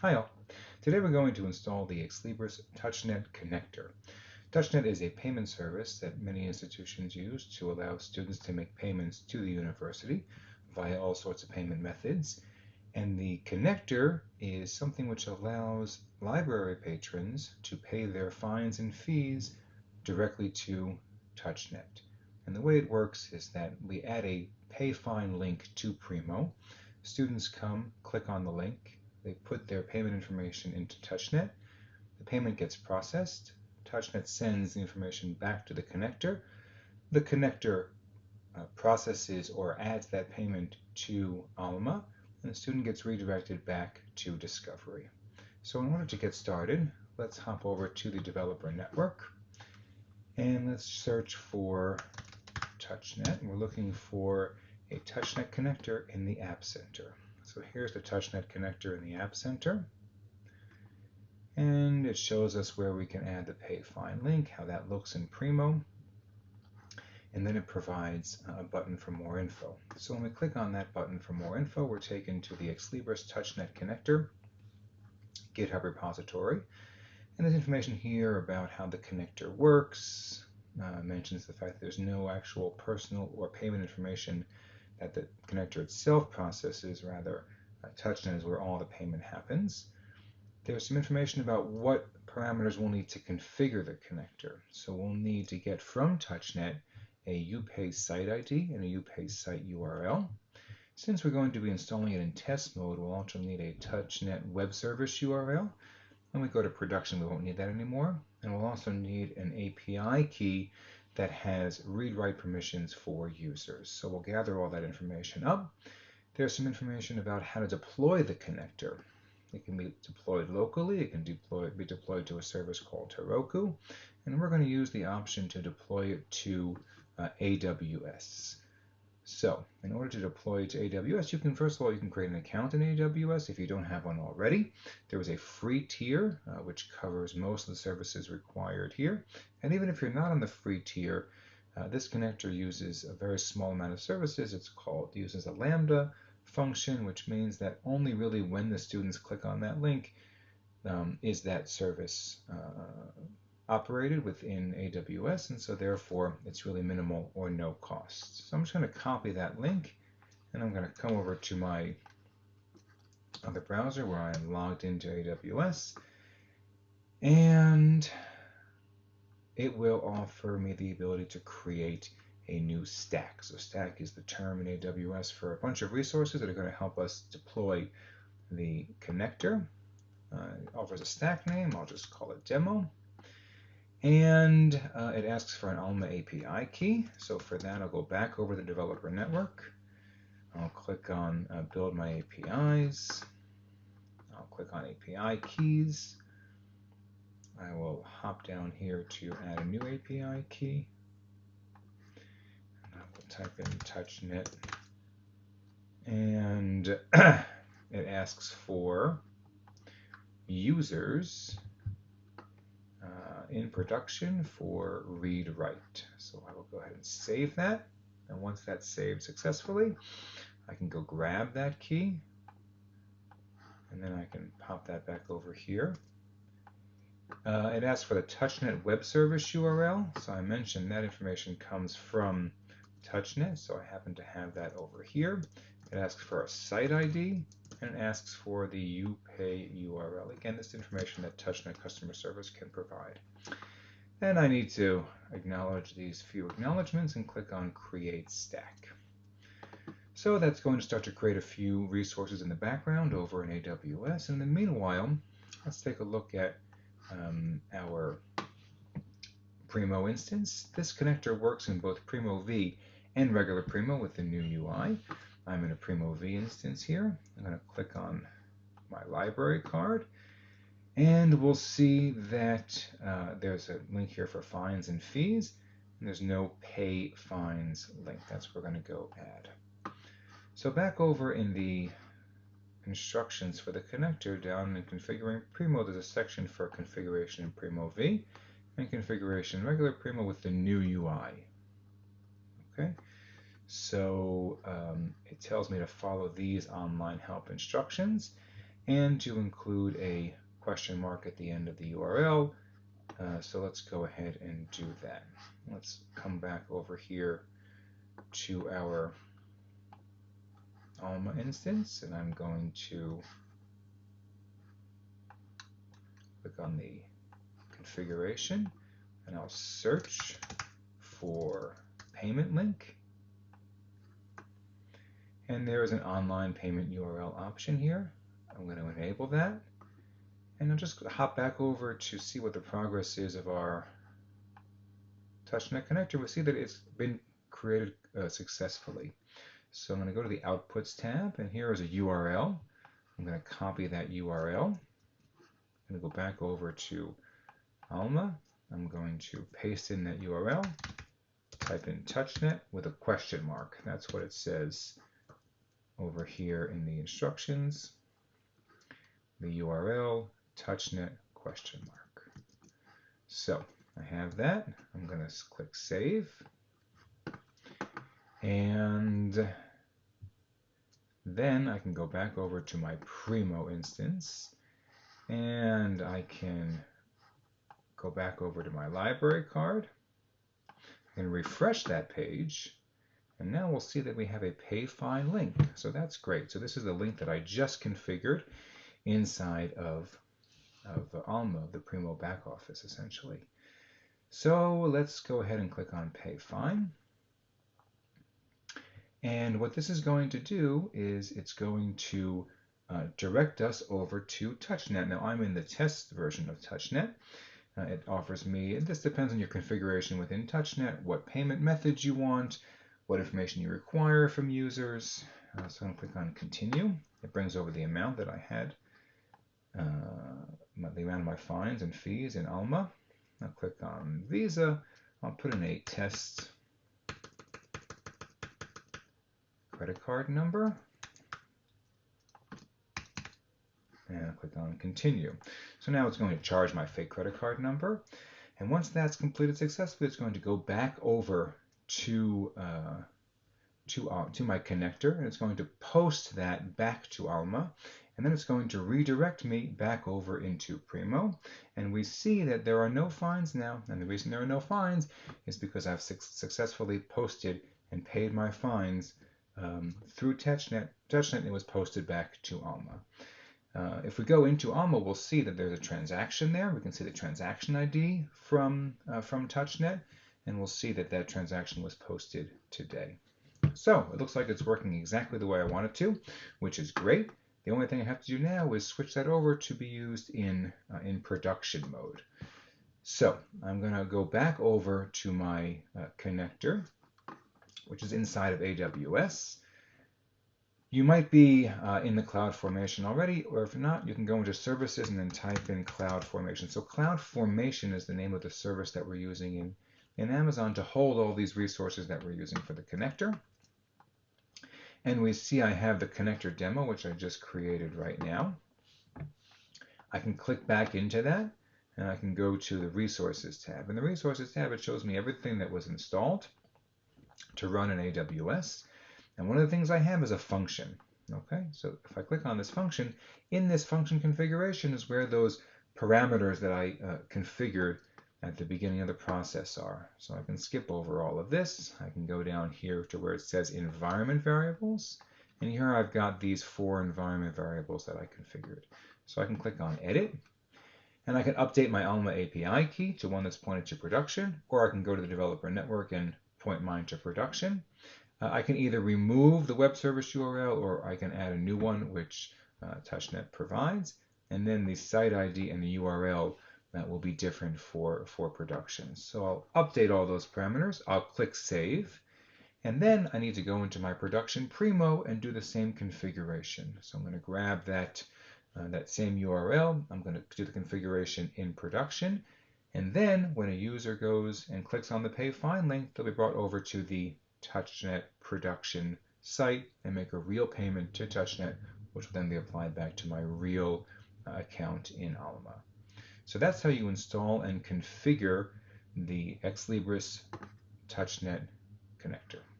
Hi all. Today we're going to install the Exlibris Touchnet connector. Touchnet is a payment service that many institutions use to allow students to make payments to the university via all sorts of payment methods. And the connector is something which allows library patrons to pay their fines and fees directly to Touchnet. And the way it works is that we add a pay fine link to Primo. Students come, click on the link, they put their payment information into Touchnet. The payment gets processed. Touchnet sends the information back to the connector. The connector processes or adds that payment to Alma, and the student gets redirected back to Discovery. So in order to get started, let's hop over to the developer network and let's search for Touchnet. We're looking for a Touchnet connector in the App Center. So here's the Touchnet connector in the App Center, and it shows us where we can add the pay fine link, how that looks in Primo, and then it provides a button for more info. So when we click on that button for more info, we're taken to the Exlibris Touchnet connector GitHub repository, and there's information here about how the connector works. Mentions the fact that there's no actual personal or payment information that the connector itself processes, rather Touchnet is where all the payment happens. There's some information about what parameters we'll need to configure the connector. So we'll need to get from Touchnet a UPay site ID and a UPay site URL. Since we're going to be installing it in test mode, we'll also need a Touchnet web service URL. When we go to production, we won't need that anymore. And we'll also need an API key that has read-write permissions for users. So we'll gather all that information up. There's some information about how to deploy the connector. It can be deployed locally, it can be deployed to a service called Heroku, and we're going to use the option to deploy it to AWS. So in order to deploy it to AWS, first of all, you can create an account in AWS if you don't have one already. There is a free tier which covers most of the services required here. And even if you're not on the free tier, this connector uses a very small amount of services. It uses a Lambda function, which means that only really when the students click on that link is that service operated within AWS, and so therefore it's really minimal or no cost. So I'm just going to copy that link, and I'm going to come over to my other browser where I'm logged into AWS, and it will offer me the ability to create a new stack. So stack is the term in AWS for a bunch of resources that are going to help us deploy the connector. It offers a stack name. I'll just call it demo. And it asks for an Alma API key. So for that, I'll go back over the developer network. I'll click on Build My APIs. I'll click on API keys. I will hop down here to add a new API key. And I will type in Touchnet. And it asks for users in production for read-write. So I will go ahead and save that. And once that's saved successfully, I can go grab that key, and then I can pop that back over here. It asks for the Touchnet web service URL. So I mentioned that information comes from Touchnet, so I happen to have that over here. It asks for a site ID, and it asks for the UPay URL. Again, this is information that Touchnet customer service can provide. And I need to acknowledge these few acknowledgements and click on Create Stack. So that's going to start to create a few resources in the background over in AWS. And in the meanwhile, let's take a look at our Primo instance. This connector works in both Primo V and regular Primo with the new UI. I'm in a Primo V instance here. I'm going to click on my library card, and we'll see that there's a link here for fines and fees, and there's no pay fines link. That's what we're going to go add. So back over in the instructions for the connector, down in configuring Primo, there's a section for configuration in Primo V and configuration in regular Primo with the new UI. Okay. So it tells me to follow these online help instructions, and to include a question mark at the end of the URL. So let's go ahead and do that. Let's come back over here to our Alma instance, and I'm going to click on the configuration, and I'll search for payment link. And there is an online payment URL option here. I'm going to enable that. And I'll just hop back over to see what the progress is of our Touchnet connector. We see that it's been created successfully. So I'm going to go to the Outputs tab, and here is a URL. I'm going to copy that URL. I'm going to go back over to Alma. I'm going to paste in that URL, type in Touchnet with a question mark. That's what it says over here in the instructions. The URL, Touchnet question mark. So I have that. I'm going to click Save. And then I can go back over to my Primo instance, and I can go back over to my library card and refresh that page. And now we'll see that we have a Pay Fine link. So that's great. So this is the link that I just configured inside of Alma, the Primo back office, essentially. So let's go ahead and click on Pay Fine. And what this is going to do is it's going to direct us over to Touchnet. Now I'm in the test version of Touchnet. It offers me, this depends on your configuration within Touchnet, what payment methods you want, what information you require from users. So I'm going to click on Continue. It brings over the amount that I had, the amount of my fines and fees in Alma. I'll click on Visa. I'll put in a test credit card number. And I'll click on Continue. So now it's going to charge my fake credit card number. And once that's completed successfully, it's going to go back over to my connector, and it's going to post that back to Alma, and then it's going to redirect me back over into Primo. And we see that there are no fines now, and the reason there are no fines is because I've successfully posted and paid my fines through Touchnet. Touchnet, it was posted back to Alma. If we go into Alma, we'll see that there's a transaction there. We can see the transaction ID from Touchnet, and we'll see that that transaction was posted today. So it looks like it's working exactly the way I want it to, which is great. The only thing I have to do now is switch that over to be used in production mode. So I'm going to go back over to my connector, which is inside of AWS. You might be in the CloudFormation already, or if not, you can go into Services and then type in CloudFormation. So CloudFormation is the name of the service that we're using in Amazon to hold all these resources that we're using for the connector. And we see I have the connector demo, which I just created right now. I can click back into that, and I can go to the Resources tab. In the Resources tab, it shows me everything that was installed to run in AWS. And one of the things I have is a function. Okay, so if I click on this function, in this function configuration is where those parameters that I configured at the beginning of the process are. So I can skip over all of this. I can go down here to where it says environment variables. And here I've got these 4 environment variables that I configured. So I can click on Edit. And I can update my Alma API key to one that's pointed to production, or I can go to the developer network and point mine to production. I can either remove the web service URL, or I can add a new one, which Touchnet provides. And then the site ID and the URL that will be different for production. So I'll update all those parameters. I'll click Save. And then I need to go into my production Primo and do the same configuration. So I'm going to grab that same URL. I'm going to do the configuration in production. And then when a user goes and clicks on the Pay Fine link, they'll be brought over to the Touchnet production site and make a real payment to Touchnet, which will then be applied back to my real account in Alma. So that's how you install and configure the Ex Libris Touchnet connector.